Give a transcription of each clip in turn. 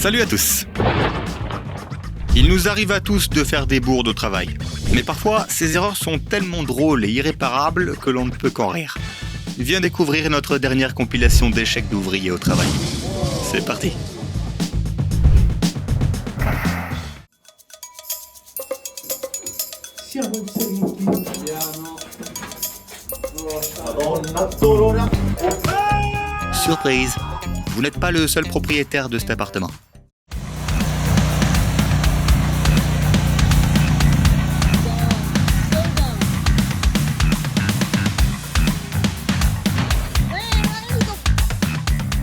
Salut à tous. Il nous arrive à tous de faire des bourdes au travail. Mais parfois, ces erreurs sont tellement drôles et irréparables que l'on ne peut qu'en rire. Viens découvrir notre dernière compilation d'échecs d'ouvriers au travail. C'est parti. Surprise, vous n'êtes pas le seul propriétaire de cet appartement.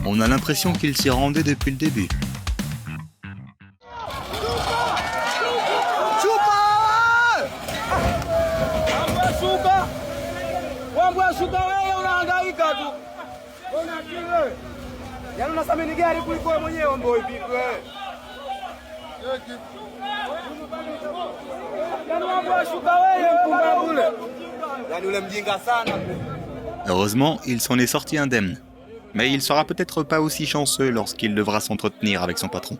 On a l'impression qu'il s'y rendait depuis le début. Heureusement, il s'en est sorti indemne. Mais il sera peut-être pas aussi chanceux lorsqu'il devra s'entretenir avec son patron.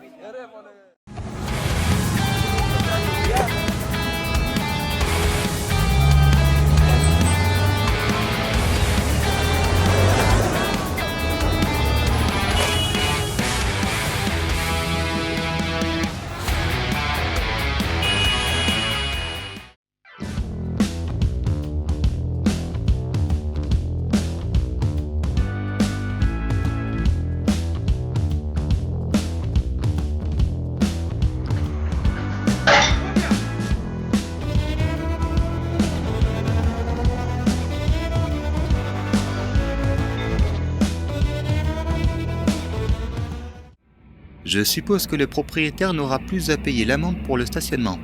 Je suppose que le propriétaire n'aura plus à payer l'amende pour le stationnement.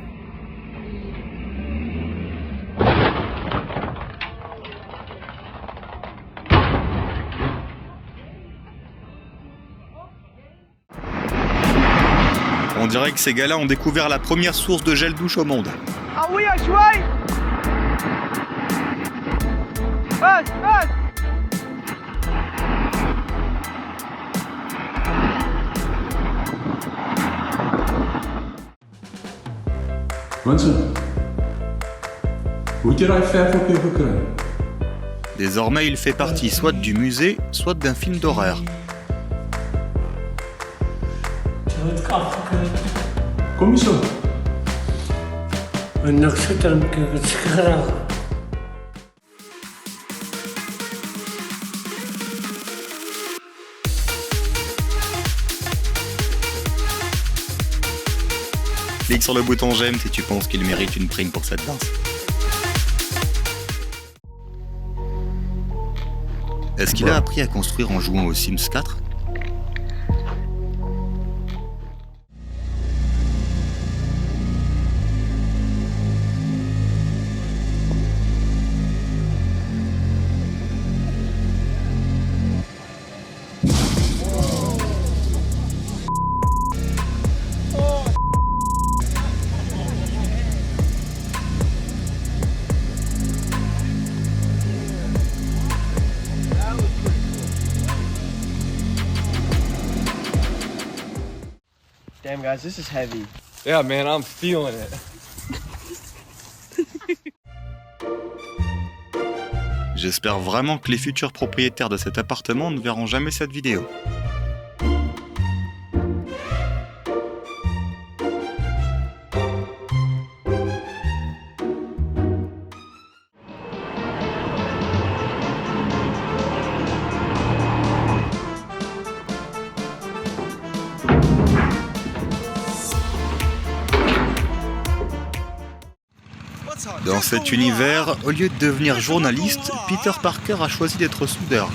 On dirait que ces gars-là ont découvert la première source de gel douche au monde. Ah oui, à jouer. Passe. Désormais, il fait partie soit du musée, soit d'un film d'horreur. Clique sur le bouton j'aime si tu penses qu'il mérite une prime pour cette danse. Est-ce qu'il a appris à construire en jouant aux Sims 4 ? Damn, guys, this is heavy. Yeah, man, I'm feeling it. J'espère vraiment que les futurs propriétaires de cet appartement ne verront jamais cette vidéo. Dans cet univers, au lieu de devenir journaliste, Peter Parker a choisi d'être soudeur.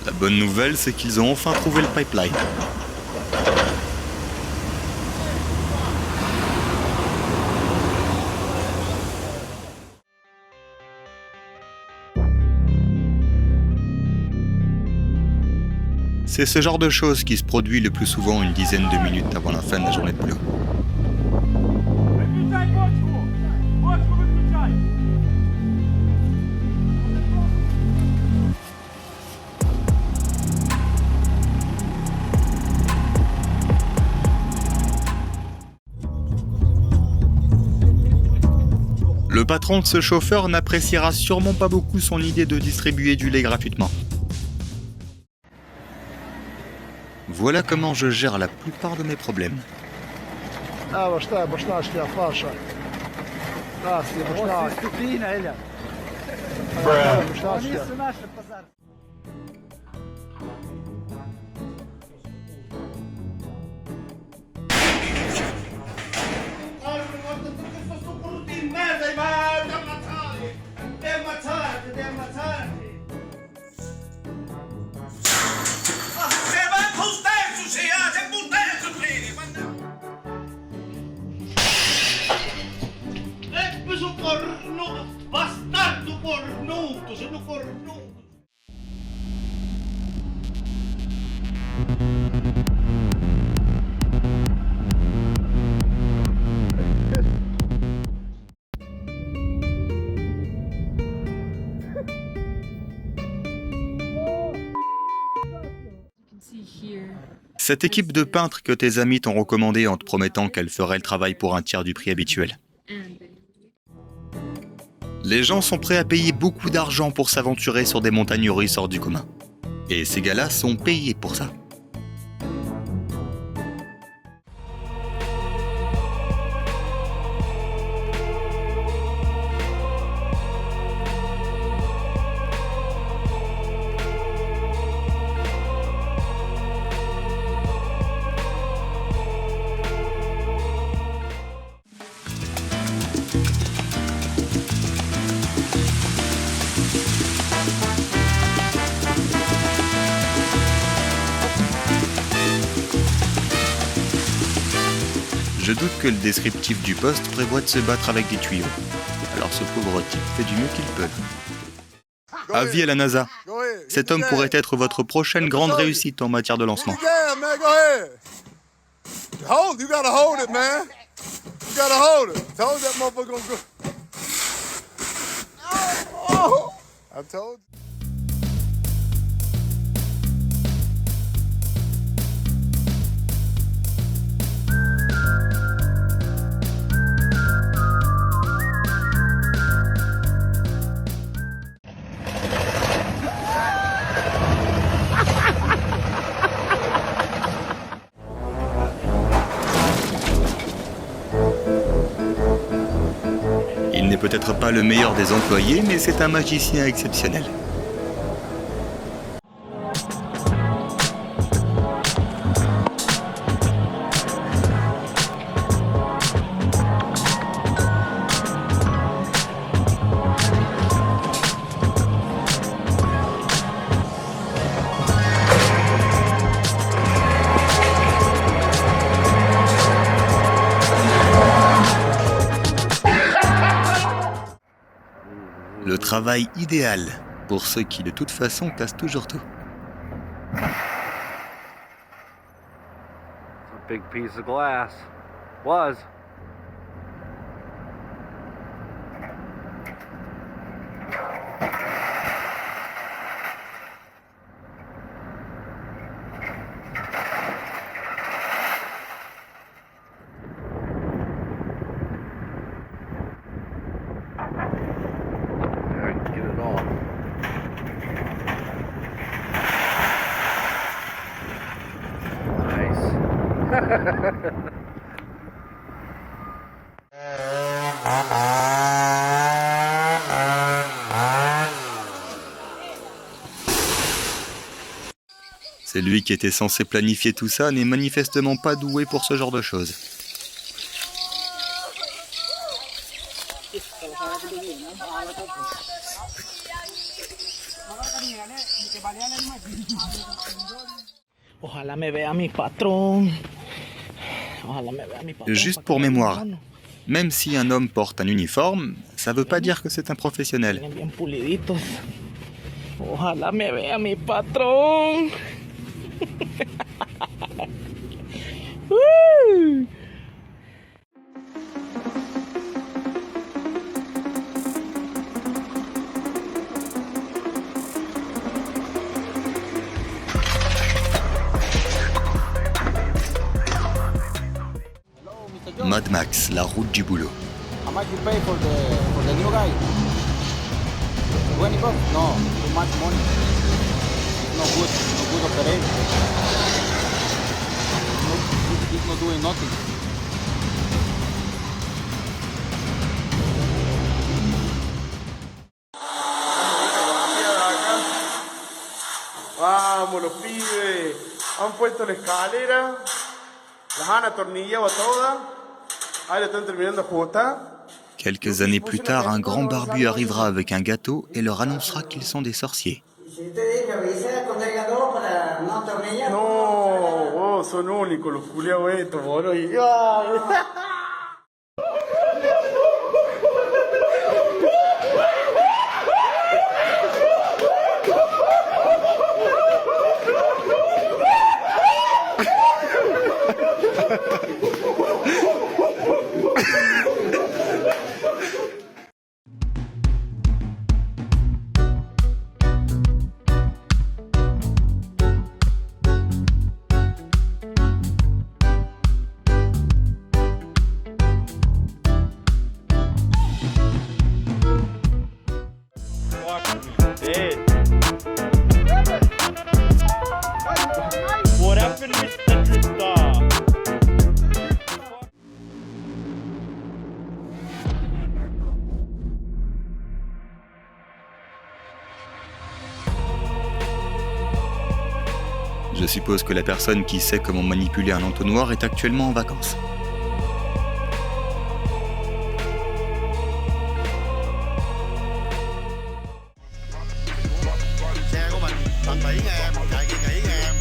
La bonne nouvelle, c'est qu'ils ont enfin trouvé le pipeline. C'est ce genre de choses qui se produit le plus souvent une dizaine de minutes avant la fin de la journée de boulot. patron de ce chauffeur n'appréciera sûrement pas beaucoup son idée de distribuer du lait gratuitement. Voilà comment je gère la plupart de mes problèmes. Cette équipe de peintres que tes amis t'ont recommandée en te promettant qu'elle ferait le travail pour un tiers du prix habituel. Les gens sont prêts à payer beaucoup d'argent pour s'aventurer sur des montagnes russes hors du commun. Et ces gars-là sont payés pour ça. Je doute que le descriptif du poste prévoit de se battre avec des tuyaux. Alors ce pauvre type fait du mieux qu'il peut. Avis à la NASA. Cet homme pourrait être votre prochaine grande réussite en matière de lancement. Il n'est peut-être pas le meilleur des employés, mais c'est un magicien exceptionnel. Le travail idéal pour ceux qui de toute façon cassent toujours tout. A big piece of glass. Was. Get it off. Nice. C'est lui qui était censé planifier tout ça n'est manifestement pas doué pour ce genre de choses. Ojalá me vea mi patrón. Ojalá me vea mi patrón. Juste pour mémoire, même si un homme porte un uniforme, ça veut pas dire que c'est un professionnel. Vienen bien puliditos. Ojalá me vea mi patrón. Woo! Mad Max, la route du boulot. How much you pay for the new guy? 20 bucks? No, too much money. No good operation. He's not doing nothing. Vamos, los pibes. Han puesto la escalera. Las han atornillado todas. Ahí le están terminando de ajustar. Quelques années plus tard, un grand barbu arrivera avec un gâteau et leur annoncera qu'ils sont des sorciers. No, vos son únicos los culiados estos, boludo. Ay. What happened, Mr. Drifter? Je suppose que la personne qui sait comment manipuler un entonnoir est actuellement en vacances. Xe của mình tận tỷ nha em, chạy kỹ kỹ nha em.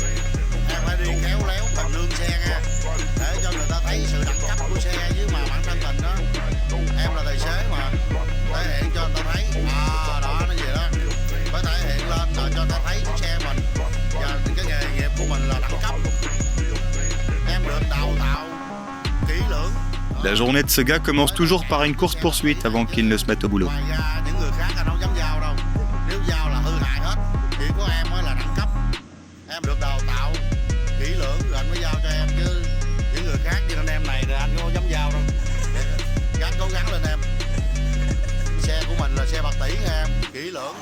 Em phải đi khéo léo phần lương xe nha, để cho người ta thấy sự đẳng cấp của xe với mà bản thân mình đó. Em là tài xế mà, thể hiện cho người ta thấy. Đó nó gì đó, phải thể hiện lên rồi cho người ta thấy chiếc xe mình và cái nghề nghiệp của mình là đẳng cấp. Em được đào tạo kỹ lưỡng. La journée de ce gars commence toujours par une course-poursuite avant qu'il ne se mette au boulot. Ngoài ra những người khác là không dám giao đâu. Nếu giao là hư hại hết. Chỉ có em mới là đẳng cấp. Em được đào tạo kỹ lưỡng rồi anh mới giao cho em, chứ những người khác như anh em này thì anh không dám giao đâu. Gắng cố gắng lên em. Xe của mình là xe bạc tỷ nha em, kỹ lưỡng.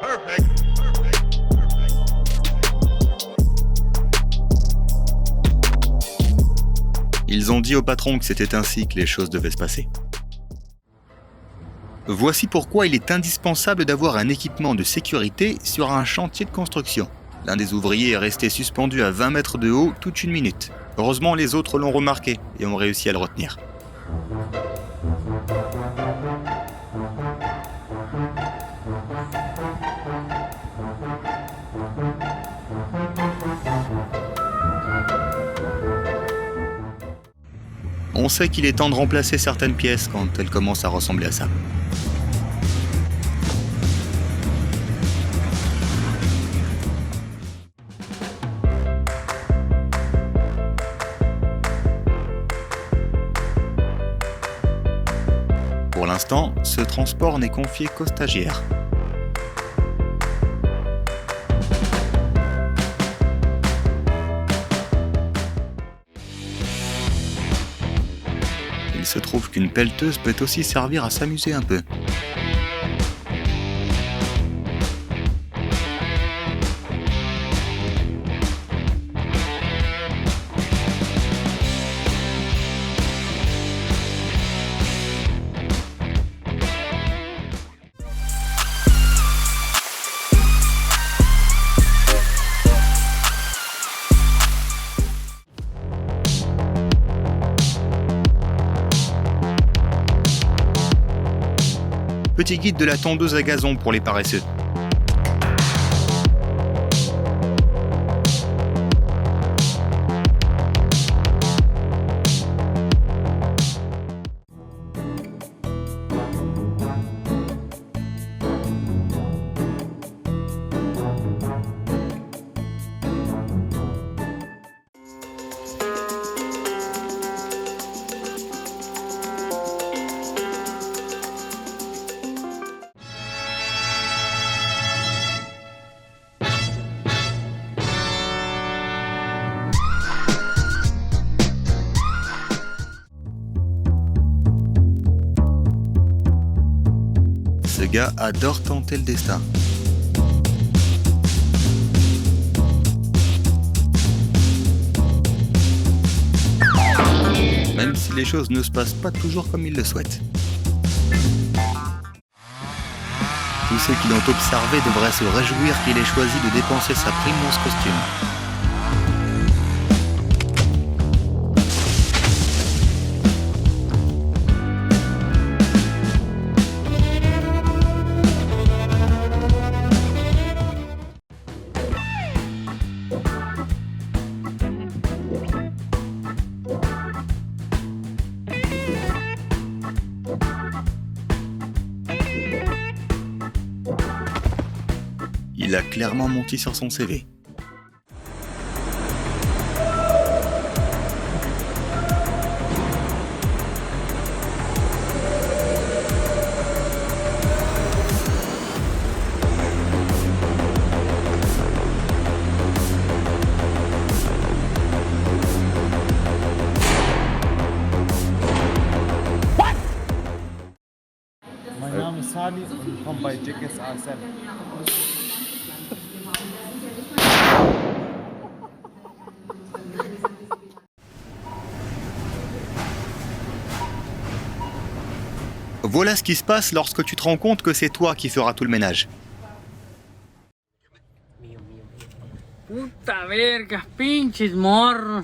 Perfect. Ils ont dit au patron que c'était ainsi que les choses devaient se passer. Voici pourquoi il est indispensable d'avoir un équipement de sécurité sur un chantier de construction. L'un des ouvriers est resté suspendu à 20 mètres de haut toute une minute. Heureusement, les autres l'ont remarqué et ont réussi à le retenir. On sait qu'il est temps de remplacer certaines pièces quand elles commencent à ressembler à ça. Pour l'instant, ce transport n'est confié qu'aux stagiaires. Il se trouve qu'une pelleteuse peut aussi servir à s'amuser un peu. Petit guide de la tondeuse à gazon pour les paresseux. Ce gars adore tenter le destin. Même si les choses ne se passent pas toujours comme il le souhaite. Tous ceux qui l'ont observé devraient se réjouir qu'il ait choisi de dépenser sa prime dans ce costume. Il a clairement menti sur son CV. My name is Sally and come by tickets are selling. Voilà ce qui se passe lorsque tu te rends compte que c'est toi qui feras tout le ménage. Puta verga, pinches morros.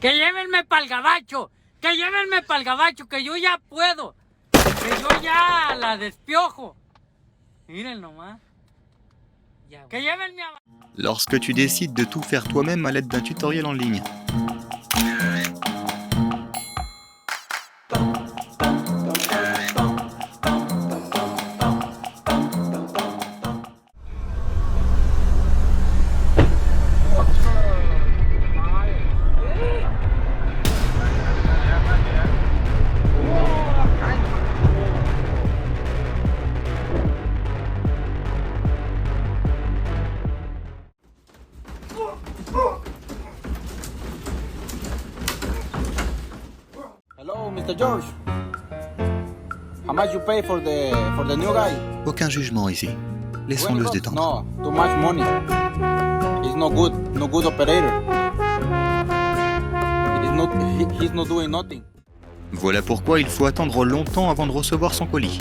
Que llévenme pa'l gabacho. Que llévenme pa'l gabacho, que yo ya puedo. Que yo ya la despiojo. Miren nomás. Que llévenme a... Lorsque tu décides de tout faire toi-même à l'aide d'un tutoriel en ligne. Hello, Mr. George. How much you pay for the new guy? Aucun jugement ici. Laissons-le se détendre. No, too much money. He's no good operator. He's not doing nothing. Voilà pourquoi il faut attendre longtemps avant de recevoir son colis.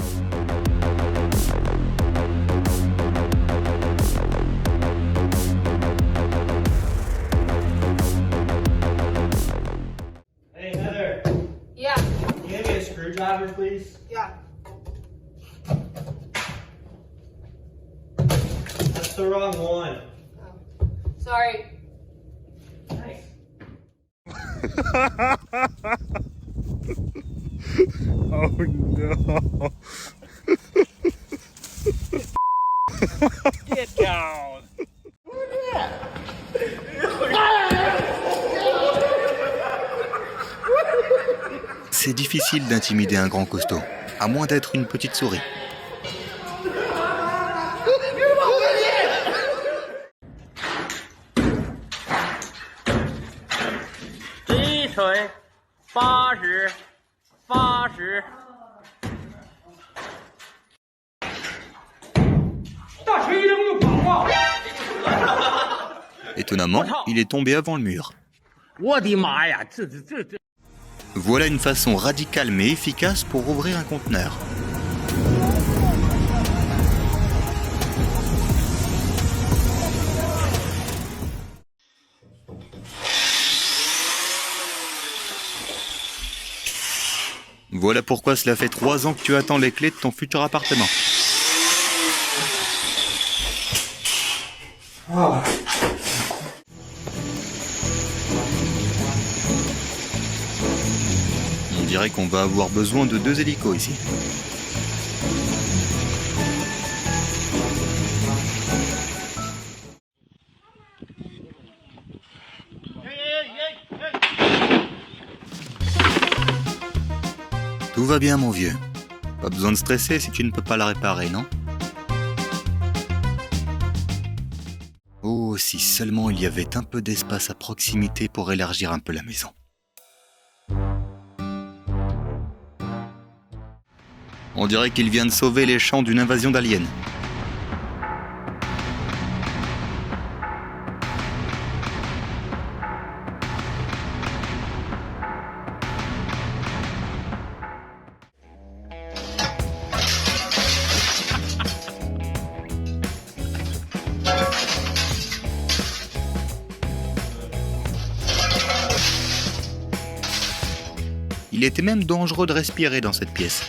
Hey, Heather. Yeah. Can you give me a screwdriver, please? Yeah. That's the wrong one. Oh. Sorry. Thanks. Oh no. Get down. C'est difficile d'intimider un grand costaud, à moins d'être une petite souris. Étonnamment, il est tombé avant le mur. Voilà une façon radicale mais efficace pour ouvrir un conteneur. Voilà pourquoi cela fait 3 ans que tu attends les clés de ton futur appartement. On dirait qu'on va avoir besoin de 2 hélicos ici. Tout va bien, mon vieux. Pas besoin de stresser si tu ne peux pas la réparer, non? Oh, si seulement il y avait un peu d'espace à proximité pour élargir un peu la maison. On dirait qu'il vient de sauver les champs d'une invasion d'aliens. Il était même dangereux de respirer dans cette pièce.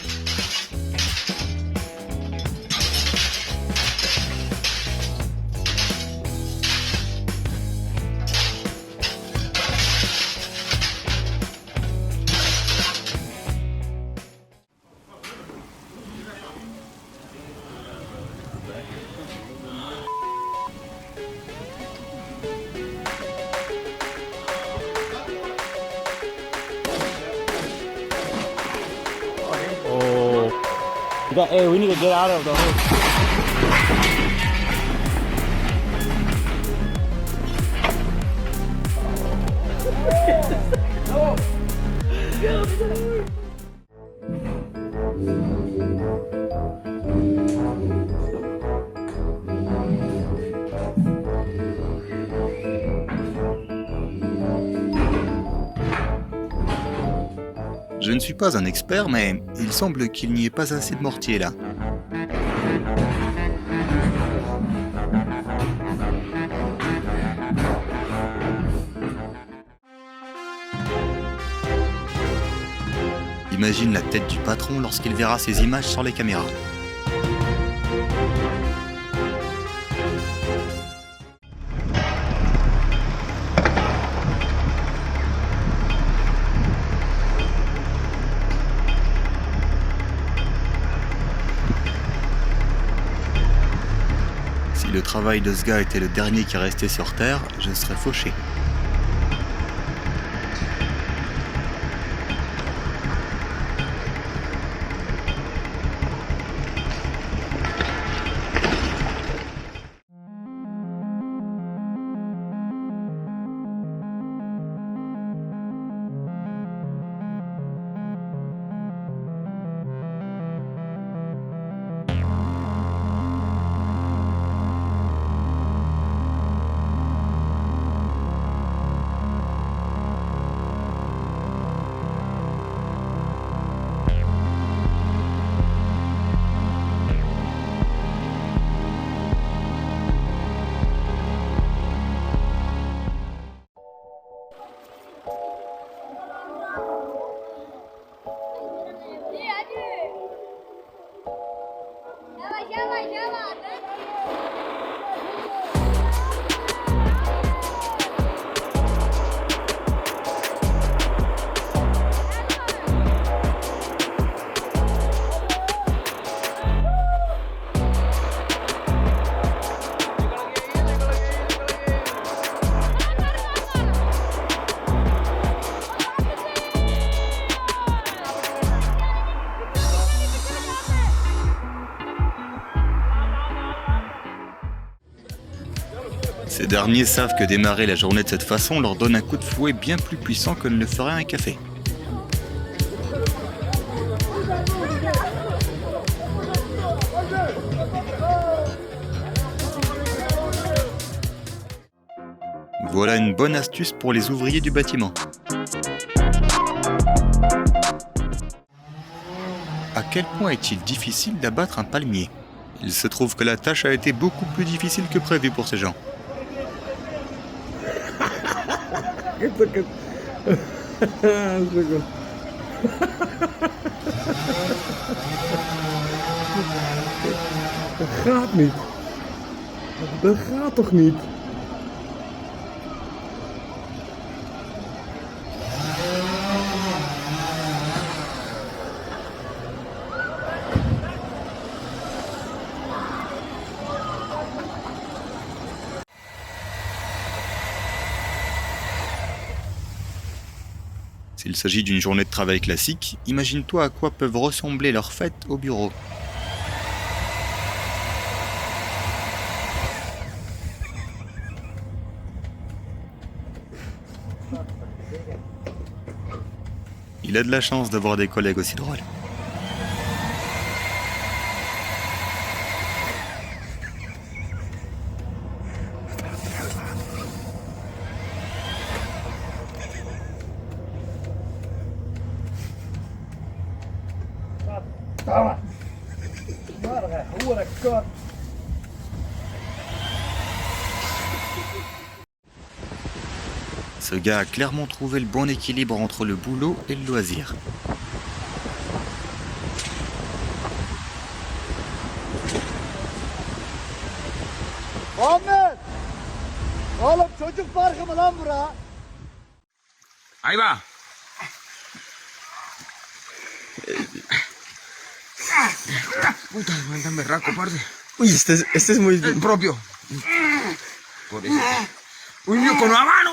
Hey, we need to get out of the hole. Je ne suis pas un expert, mais il semble qu'il n'y ait pas assez de mortier là. Imagine la tête du patron lorsqu'il verra ces images sur les caméras. Si le travail de ce gars était le dernier qui restait sur Terre, je serais fauché. Ces derniers savent que démarrer la journée de cette façon leur donne un coup de fouet bien plus puissant que ne le ferait un café. Voilà une bonne astuce pour les ouvriers du bâtiment. À quel point est-il difficile d'abattre un palmier ? Il se trouve que la tâche a été beaucoup plus difficile que prévu pour ces gens. Dat gaat niet. Dat gaat toch niet? S'il s'agit d'une journée de travail classique, imagine-toi à quoi peuvent ressembler leurs fêtes au bureau. Il a de la chance d'avoir des collègues aussi drôles. Ce gars a clairement trouvé le bon équilibre entre le boulot et le loisir. Ahí va. Puta, anda berraco, parce. Uy, este es muy... Propio. Por eso. Uy, mío, con la mano.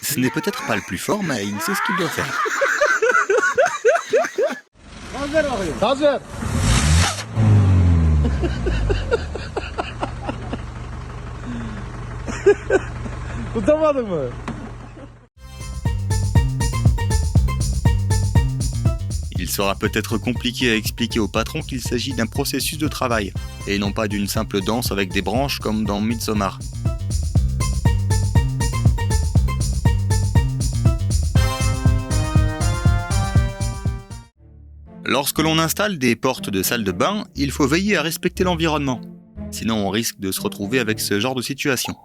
Ce n'est peut-être pas le plus fort, mais il sait ce qu'il doit faire. Tutamadın mı? Il sera peut-être compliqué à expliquer au patron qu'il s'agit d'un processus de travail, et non pas d'une simple danse avec des branches comme dans Midsommar. Lorsque l'on installe des portes de salle de bain, il faut veiller à respecter l'environnement. Sinon on risque de se retrouver avec ce genre de situation.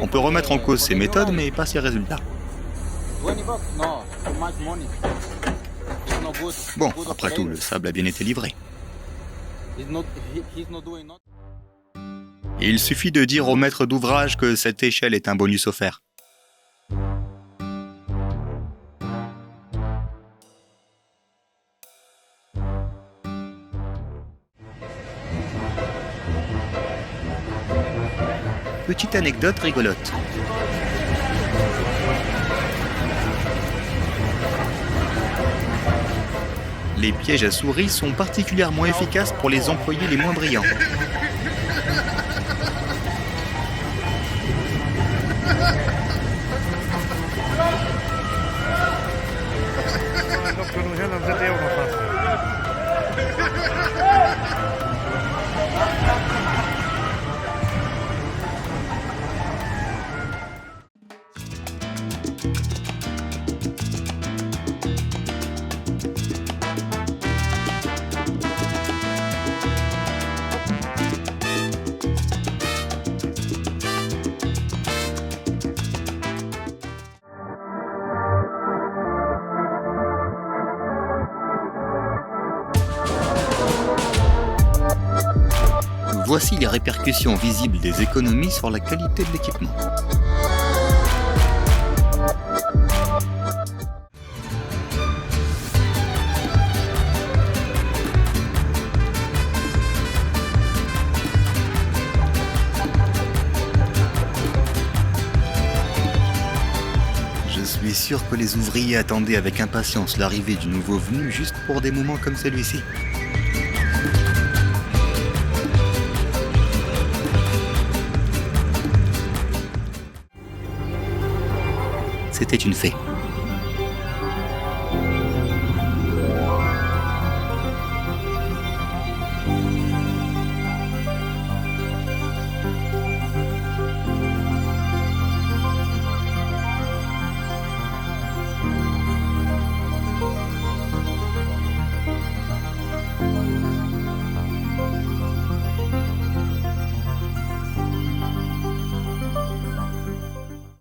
On peut remettre en cause ses méthodes, mais pas ses résultats. Bon, après tout, le sable a bien été livré. Il suffit de dire au maître d'ouvrage que cette échelle est un bonus offert. Petite anecdote rigolote. Les pièges à souris sont particulièrement efficaces pour les employés les moins brillants. Voici les répercussions visibles des économies sur la qualité de l'équipement. Je suis sûr que les ouvriers attendaient avec impatience l'arrivée du nouveau venu juste pour des moments comme celui-ci. C'était une fée.